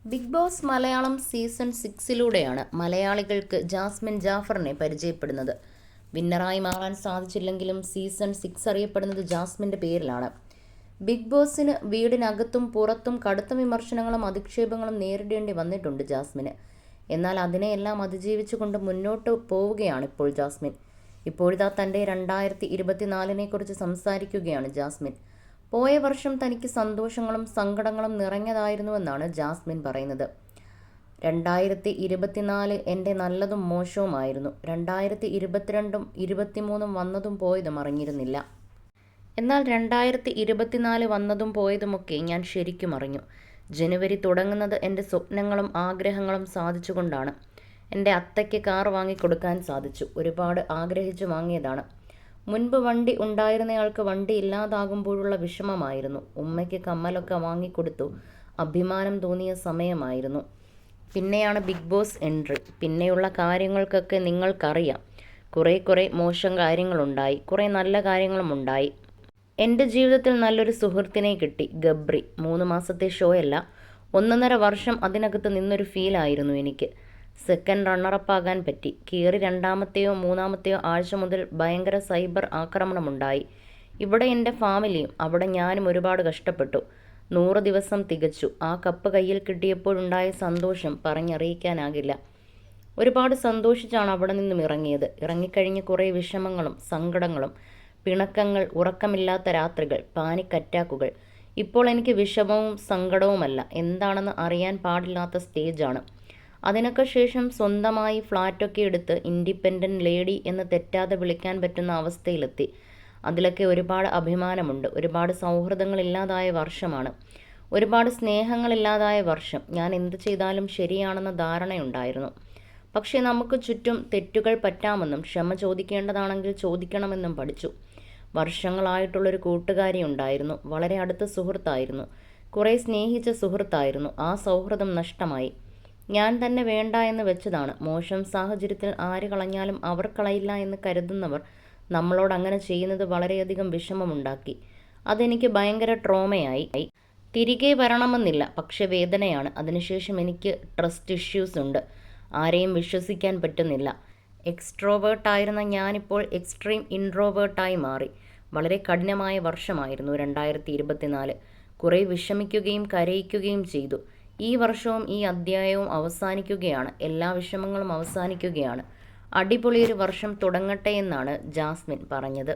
Big boss Malayalam season 6-ലൂടെയാണ് മലയാളികൾക്ക് Jasmine ജാഫറിനെ പരിചയപ്പെടുന്നത്. വിന്നറായി മാറാൻ സാധിച്ചില്ലെങ്കിലും സീസൺ 6 അറിയപ്പെടുന്നത് ജാസ്മിൻ്റെ പേരിലാണ്. ബിഗ് ബോസിന് വീടിനകത്തും പുറത്തും കടുത്ത വിമർശനങ്ങളും അധിക്ഷേപങ്ങളും നേരിടേണ്ടി വന്നിട്ടുണ്ട് ജാസ്മിന്. എന്നാൽ അതിനെയെല്ലാം അതിജീവിച്ചുകൊണ്ട് മുന്നോട്ട് പോവുകയാണ് ഇപ്പോൾ ജാസ്മിൻ. ഇപ്പോഴിതാ തൻ്റെ 2024-നെക്കുറിച്ച് സംസാരിക്കുകയാണ് ജാസ്മിൻ. പോയ വർഷം തനിക്ക് സന്തോഷങ്ങളും സങ്കടങ്ങളും നിറഞ്ഞതായിരുന്നുവെന്നാണ് ജാസ്മിൻ പറയുന്നത്. 2024 എൻ്റെ നല്ലതും മോശവുമായിരുന്നു. 2022-ഉം 23-ഉം വന്നതും പോയതും അറിഞ്ഞിരുന്നില്ല. എന്നാൽ 2024 വന്നതും പോയതുമൊക്കെ ഞാൻ ശരിക്കും അറിഞ്ഞു. ജനുവരി തുടങ്ങുന്നത് എൻ്റെ സ്വപ്നങ്ങളും ആഗ്രഹങ്ങളും സാധിച്ചുകൊണ്ടാണ്. എൻ്റെ അത്തയ്ക്ക് കാർ വാങ്ങിക്കൊടുക്കാൻ സാധിച്ചു. ഒരുപാട് ആഗ്രഹിച്ചു വാങ്ങിയതാണ്. മുൻപ് വണ്ടി ഉണ്ടായിരുന്നയാൾക്ക് വണ്ടി ഇല്ലാതാകുമ്പോഴുള്ള വിഷമമായിരുന്നു. ഉമ്മയ്ക്ക് കമ്മലൊക്കെ വാങ്ങിക്കൊടുത്തു. അഭിമാനം തോന്നിയ സമയമായിരുന്നു. പിന്നെയാണ് ബിഗ് ബോസ് എൻട്രി. പിന്നെയുള്ള കാര്യങ്ങൾക്കൊക്കെ നിങ്ങൾക്കറിയാം. കുറേ മോശം കാര്യങ്ങളുണ്ടായി, കുറേ നല്ല കാര്യങ്ങളുമുണ്ടായി. എൻ്റെ ജീവിതത്തിൽ നല്ലൊരു സുഹൃത്തിനെ കിട്ടി, ഗബ്രി. 3 മാസത്തെ ഷോയല്ല, 1.5 വർഷം അതിനകത്ത് നിന്നൊരു ഫീലായിരുന്നു എനിക്ക്. സെക്കൻഡ് റണ്ണറപ്പാകാൻ പറ്റി. കയറി 2-മത്തെയോ 3-മത്തെയോ ആഴ്ച മുതൽ ഭയങ്കര സൈബർ ആക്രമണമുണ്ടായി. ഇവിടെ എൻ്റെ ഫാമിലിയും അവിടെ ഞാനും ഒരുപാട് കഷ്ടപ്പെട്ടു. 100 ദിവസം തികച്ചു. ആ കപ്പ് കയ്യിൽ കിട്ടിയപ്പോഴുണ്ടായ സന്തോഷം പറഞ്ഞറിയിക്കാനാകില്ല. ഒരുപാട് സന്തോഷിച്ചാണ് അവിടെ നിന്നും ഇറങ്ങിയത്. ഇറങ്ങിക്കഴിഞ്ഞ് കുറേ വിഷമങ്ങളും സങ്കടങ്ങളും, പിണക്കങ്ങൾ, ഉറക്കമില്ലാത്ത രാത്രികൾ, പാനിക് അറ്റാക്കുകൾ. ഇപ്പോൾ എനിക്ക് വിഷമവും സങ്കടവുമല്ല, എന്താണെന്ന് അറിയാൻ പാടില്ലാത്ത സ്റ്റേജാണ്. അതിനൊക്കെ ശേഷം സ്വന്തമായി ഫ്ലാറ്റൊക്കെ എടുത്ത് ഇൻഡിപെൻഡൻറ്റ് ലേഡി എന്ന് തെറ്റാതെ വിളിക്കാൻ പറ്റുന്ന അവസ്ഥയിലെത്തി. അതിലൊക്കെ ഒരുപാട് അഭിമാനമുണ്ട്. ഒരുപാട് സൗഹൃദങ്ങളില്ലാതായ വർഷമാണ്. ഒരുപാട് സ്നേഹങ്ങളില്ലാതായ വർഷം. ഞാൻ എന്ത് ചെയ്താലും ശരിയാണെന്ന ധാരണയുണ്ടായിരുന്നു. പക്ഷേ നമുക്ക് ചുറ്റും തെറ്റുകൾ പറ്റാമെന്നും ക്ഷമ ചോദിക്കേണ്ടതാണെങ്കിൽ ചോദിക്കണമെന്നും പഠിച്ചു. വർഷങ്ങളായിട്ടുള്ളൊരു കൂട്ടുകാരി ഉണ്ടായിരുന്നു. വളരെ അടുത്ത സുഹൃത്തായിരുന്നു. കുറേ സ്നേഹിച്ച സുഹൃത്തായിരുന്നു. ആ സൗഹൃദം നഷ്ടമായി. ഞാൻ തന്നെ വേണ്ട എന്ന് വെച്ചതാണ്. മോശം സാഹചര്യത്തിൽ ആര് കളഞ്ഞാലും അവർ കളയില്ല എന്ന് കരുതുന്നവർ നമ്മളോട് അങ്ങനെ ചെയ്യുന്നത് വളരെയധികം വിഷമമുണ്ടാക്കി. അതെനിക്ക് ഭയങ്കര ട്രോമയായി. തിരികെ വരണമെന്നില്ല, പക്ഷെ വേദനയാണ്. അതിനുശേഷം എനിക്ക് ട്രസ്റ്റ് ഇഷ്യൂസ് ഉണ്ട്. ആരെയും വിശ്വസിക്കാൻ പറ്റുന്നില്ല. എക്സ്ട്രോവേർട്ടായിരുന്ന ഞാനിപ്പോൾ എക്സ്ട്രീം ഇൻട്രോവേർട്ടായി മാറി. വളരെ കഠിനമായ വർഷമായിരുന്നു 2024. കുറേ വിഷമിക്കുകയും കരയിക്കുകയും ചെയ്തു. ഈ വർഷവും ഈ അധ്യായവും അവസാനിക്കുകയാണ്. എല്ലാ വിഷമങ്ങളും അവസാനിക്കുകയാണ്. അടിപൊളിയൊരു വർഷം തുടങ്ങട്ടെ എന്നാണ് ജാസ്മിൻ പറഞ്ഞത്.